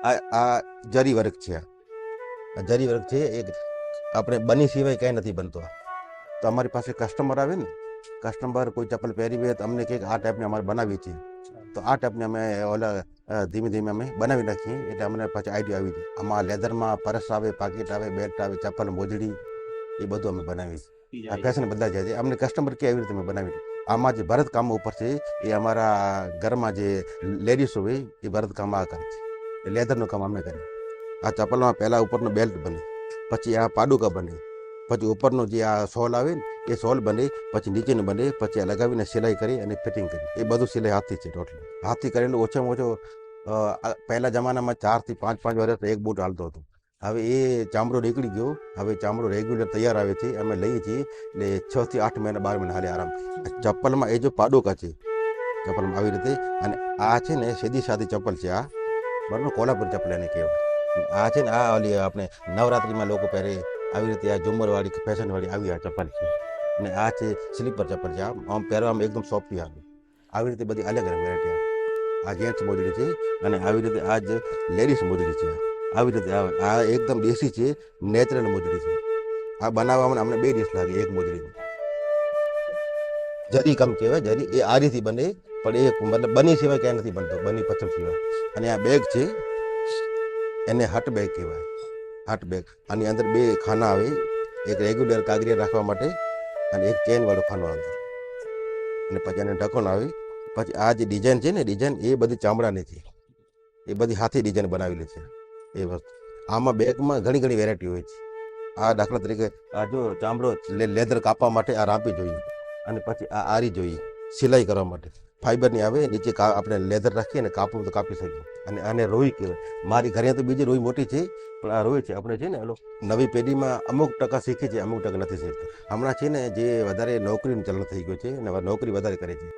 આ જરી વર્ક છે. આ જરી વર્ક છે. એક આપણે બની સિવાય કાંઈ નથી બનતો. તો અમારી પાસે કસ્ટમર આવે ને, કસ્ટમર કોઈ ચપ્પલ પહેરી હોય તો અમને કહે કે આ ટાઈપની અમારે બનાવી છે. તો આ ટાઈપની અમે ધીમે ધીમે અમે બનાવી નાખીએ. એટલે અમને પછી આઈડિયા આવી જાય. આમાં લેધરમાં પર્સ આવે, પાકીટ આવે, બેલ્ટ આવે, ચપ્પલ, મોજડી, એ બધું અમે બનાવીએ છીએ. આ ફેશન બદલાઈ જાય છે. અમને કસ્ટમર કે એવી રીતે અમે બનાવી. આમાં જે ભરત કામ ઉપર છે એ અમારા ઘરમાં જે લેડીઝ હોય એ ભરત કામ આ કરે છે. એ લેધરનું કામ અમે કરીએ. આ ચપ્પલમાં પહેલાં ઉપરનો બેલ્ટ બને, પછી આ પાડુકા બને, પછી ઉપરનો જે આ સોલ આવે ને એ સોલ બને, પછી નીચેનું બને, પછી આ લગાવીને સિલાઈ કરી અને ફિટિંગ કરી. એ બધું સિલાઈ હાથથી છે. ટોટલી હાથથી કરેલું. ઓછામાં ઓછો પહેલા જમાનામાં 4 થી 5 વર્ષ એક બૂટ હાલતો હતો. હવે એ ચામડો નીકળી ગયો. હવે ચામડો રેગ્યુલર તૈયાર આવે છે. અમે લઈએ છીએ એટલે 6 થી 8 મહિના 12 મહિના હાલે આરામથી. ચપ્પલમાં એ જો પાડુકા છે ચપ્પલમાં આવી રીતે. અને આ છે ને સીધી સાદી ચપ્પલ છે. આ બરાબર કોલ્હાપુર ચપ્પલ એને કહેવાય. આ છે ને આ ઓલી આપણે નવરાત્રિમાં લોકો પહેરે આવી રીતે. આ ઝુમ્મરવાળી ફેશનવાળી આવી આ ચપ્પલ છે. અને આ છે સ્લીપર ચપ્પલ છે. આમ પહેરવામાં એકદમ સોફ્ટી આવે. આવી રીતે બધી અલગ અલગ વેરાયટી આવે. આ જેન્ટ્સ મોજડી છે અને આવી રીતે આ જ લેડીઝ મોજડી છે. આવી રીતે આવે. આ એકદમ દેશી છે, નેચરલ મોજડી છે. આ બનાવવામાં અમને 2 દિવસ લાગે એક મોજડીમાં. જરી કામ કહેવાય. જરી એ આરીથી બને, પણ એ મતલબ બની સિવાય ક્યાંય નથી બનતો, બની પથ્થર સિવાય. અને આ બેગ છે એને હટ બેગ કહેવાય. હટ બેગ. આની અંદર 2 ખાના આવે. એક રેગ્યુલર કાગરિયા રાખવા માટે અને એક ચેનવાળો ખાનો આવે. અને પછી એને ઢક્કણ આવે. પછી આ જે ડિઝાઇન છે ને, ડિઝાઇન એ બધી ચામડાની છે. એ બધી હાથે ડિઝાઇન બનાવેલી છે એ વસ્તુ. આમાં બેગમાં ઘણી ઘણી વેરાયટી હોય છે. આ દાખલા તરીકે આ જો ચામડો લેધર કાપવા માટે આ રાંપી જોઈએ. અને પછી આ આરી જોઈએ સિલાઈ કરવા માટે. ફાઈબરની આવે, નીચે આપણે લેધર રાખીએ અને કાપવું તો કાપી શકીએ. અને આને રોઈ કહેવાય. મારી ઘરે તો બીજી રોઈ મોટી છે, પણ આ રોઈ છે. આપણે છે ને નવી પેઢીમાં અમુક ટકા શીખે છે, અમુક ટકા નથી શીખતા. હમણાં છે ને જે વધારે નોકરીનું ચલણ થઈ ગયું છે અને નોકરી વધારે કરે છે.